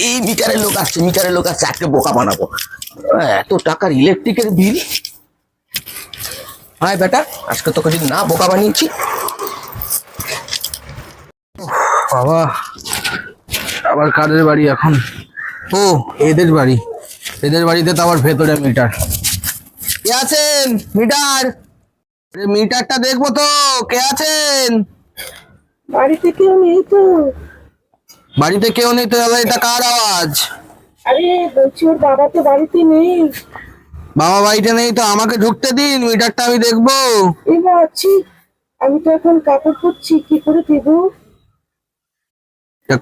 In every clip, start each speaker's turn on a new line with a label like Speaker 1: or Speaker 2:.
Speaker 1: এই মিটারের লোক আসছে, আজকে বোকা বানাবো। এত টাকার ইলেকট্রিকের বিল। হাই বেটা, আজকে তোকে যদি না বোকা বানিয়েছি।
Speaker 2: বাবা, আবার কাদের বাড়ি এখন? ও, এদের বাড়ি। এদের বাড়িতে তো আবার ভেতরে মিটার। কে আছেন? মিটারটা দেখবো তো। কে আছেন?
Speaker 3: বাড়িতে কেউ নেই তো।
Speaker 2: বাড়িতে কেউ নেই তো? এটা কার আওয়াজ?
Speaker 3: আরে বলছি ওর বাবা তো বাড়িতে নেই।
Speaker 2: বাবা বাড়িতে নেই তো আমাকে ঢুকতে দিন, মিটারটা আমি দেখবো।
Speaker 3: এবার আছি, আমি তো এখন কাপড় পরছি, কি করে দেবো?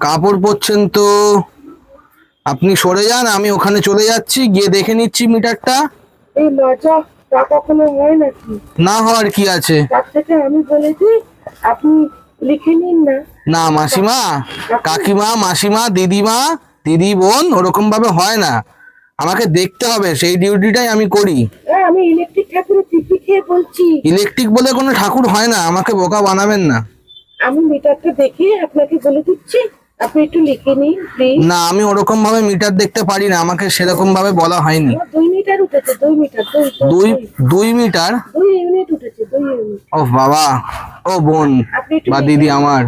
Speaker 2: কাপড় পরছেন তো আপনি সরে যান, আমি ওখানে চলে যাচ্ছি, গিয়ে দেখে নিচ্ছি মিটারটা।
Speaker 3: এই লজ্জা, তা কখনো হয় নাকি?
Speaker 2: না হওয়ার কি আছে?
Speaker 3: তার থেকে আমি বলে দিই, আপনি লিখে নিন না।
Speaker 2: না মাসিমা, কাকিমা, মাসিমা, দিদিমা, দিদি, বোন, ওরকম ভাবে হয় না। আমাকে দেখতে হবে, সেই ডিউটিটাই আমি করি।
Speaker 3: আমি ইলেকট্রিক ঠাকুরের টিপি খেয়ে বলছি।
Speaker 2: ইলেকট্রিক বলে কোনো ঠাকুর হয় না, আমাকে বোকা বানাবেন না।
Speaker 3: আমি মিটারটা দেখে আপনাকে বলে দিচ্ছি, আপনি একটু লিখে নিন প্লিজ।
Speaker 2: না, আমি ওরকম ভাবে মিটার দেখতে পারি না, আমাকে সেরকম ভাবে বলা হয়নি।
Speaker 3: 2 মিটার উঠেছে, 2 মিটার,
Speaker 2: 2 মিটার?
Speaker 3: 2 ইউনিট উঠেছে, 2 ইউনিট।
Speaker 2: ও বাবা, ও বোন বা দিদি, আমার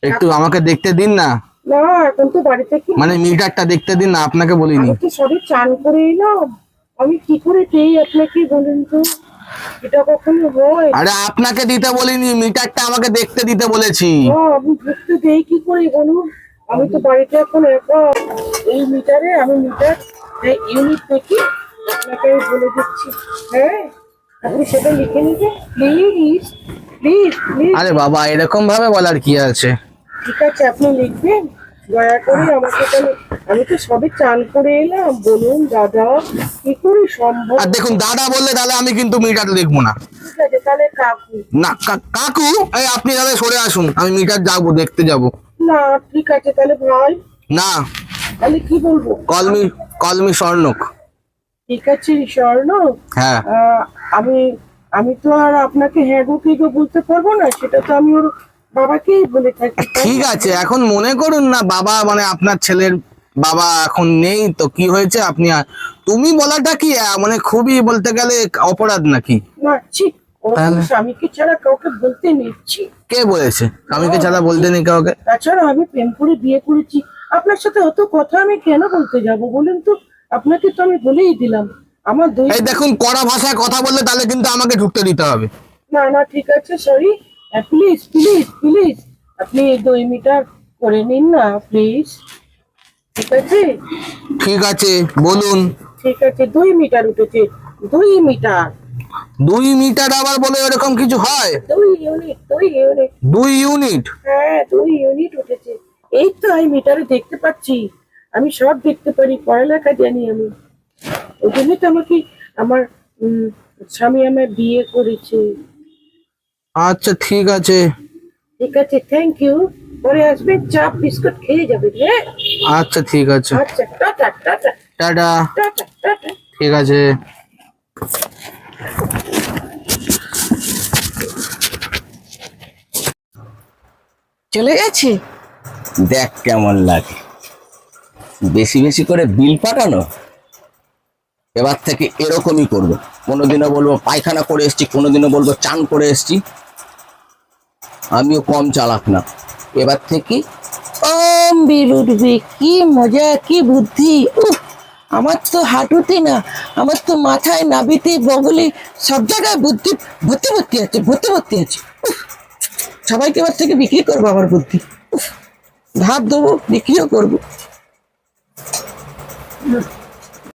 Speaker 2: একটু আমাকে দেখতে দিন না।
Speaker 3: না, এখন তো বাড়িতে কি,
Speaker 2: মানে মিটারটা দেখতে দিন না, আপনাকে বলিনি।
Speaker 3: আমি তো সবে চান করে এলাম, আমি কি করে দেই আপনাকে বলুন তো? এটা কখনো হয়?
Speaker 2: আরে আপনাকে দিতে বলিনি, মিটারটা আমাকে দেখতে দিতে বলেছি।
Speaker 3: আমি দেখতে দেই কি করে বলুন? আমি তো বাড়িতে এখন একা। এই মিটারে আমি মিটার ইউনিট দেখি, আপনাকে আমি বলে দিচ্ছি। হ্যাঁ, আপনি সেটা লিখে নিবেন প্লিজ, প্লিজ প্লিজ।
Speaker 2: আরে বাবা, এরকম ভাবে বলার কি আছে?
Speaker 3: ঠিক আছে, আপনি লিখবেন দয়া করে আমাকে। তাহলে আমি তো সবে চান করে এলাম, বলুন দাদা, কি করে সম্ভব?
Speaker 2: আর দেখুন, দাদা বললে তাহলে আমি কিন্তু মিটার দেখবো না।
Speaker 3: ঠিক আছে, তাহলে কাকু।
Speaker 2: না কাকু, এই আপনি তাহলে সরে আসুন, আমি মিটার যাবো, দেখতে যাবো।
Speaker 3: না ঠিক আছে, তাহলে ভাই।
Speaker 2: না,
Speaker 3: তাহলে কি বলবো?
Speaker 2: কলমি স্বর্ণক।
Speaker 3: ঠিক আছে স্বর্ণ।
Speaker 2: হ্যাঁ।
Speaker 3: আমি আমি তো আর আপনাকে হ্যাঁ গো কি গো বলতে পারবো না, সেটা তো আমি ওর বাবাকেই বলে থাকি।
Speaker 2: ঠিক আছে, এখন মনে করুন না বাবা, মানে আপনার ছেলের বাবা এখন নেই তো কি হয়েছে, আপনি তুমি বলাটা কি মানে খুবই বলতে গেলে অপরাধ নাকি?
Speaker 3: না ঠিক, স্বামীকে ছাড়া কাউকে বলতে নিচ্ছি।
Speaker 2: কে বলেছে স্বামীকে ছাড়া বলতে নেই কাউকে?
Speaker 3: তাছাড়া আমি প্রেম করে বিয়ে করেছি, আপনার সাথে অত কথা আমি কেন বলতে যাব বলুন তো? আপনাকে তো আমি বলেই দিলাম আমার দুই।
Speaker 2: এই দেখুন, কড়া ভাষায় কথা বললে তাহলে কিন্তু আমাকে ঢুকতে দিতে হবে।
Speaker 3: না না ঠিক আছে, সরি, প্লিজ প্লিজ প্লিজ, আপনি 2 মিটার করে নিন না প্লিজ। ঠিক আছে?
Speaker 2: ঠিক আছে, বলুন।
Speaker 3: ঠিক আছে, 2 মিটার উঠেছে, 2 মিটার।
Speaker 2: 2 মিটার আবার বলে এরকম কিছু হয়?
Speaker 3: 2 ইউনিট, 2 ইউনিট।
Speaker 2: 2 ইউনিট?
Speaker 3: হ্যাঁ, 2 ইউনিট উঠেছে। এই তো আমি মিটারে দেখতে পাচ্ছি, আমি সব দেখতে পারি, পড়ালেখা জানি আমি। ওই জন্য তো আমাকে আমার স্বামী আমায় বিয়ে করেছে।
Speaker 2: আচ্ছা ঠিক আছে।
Speaker 3: ঠিক আছে, থ্যাংক ইউ। পরে আসবেন, চা বিস্কুট খেয়ে যাবেন। হ্যাঁ
Speaker 2: আচ্ছা ঠিক আছে।
Speaker 3: আচ্ছা, tata tata
Speaker 2: tata.
Speaker 3: Tata tata.
Speaker 2: ঠিক আছে।
Speaker 1: চলে গেছে, দেখ কেমন লাগে। বেশি বেশি করে বিল পাঠানো, এবার থেকে এরকমই করবো। কোনোদিনও বলবো পায়খানা করে এসছি, কোনোদিনও বলবো চান করে এসছি। আমিও কম চালাক না এবার থেকে।
Speaker 4: বিল উঠবে, কি মজা, কি বুদ্ধি! আমার তো হাঁটুতে না, আমার তো মাথায়, নাভিতে, বগলে, সব জায়গায় বুদ্ধি ভর্তি ভর্তি আছে, ভর্তি ভর্তি আছে। সবাইকে এবার থেকে বিক্রি করবো আমার বুদ্ধি, ধার দেবো, বিক্রিও করবো।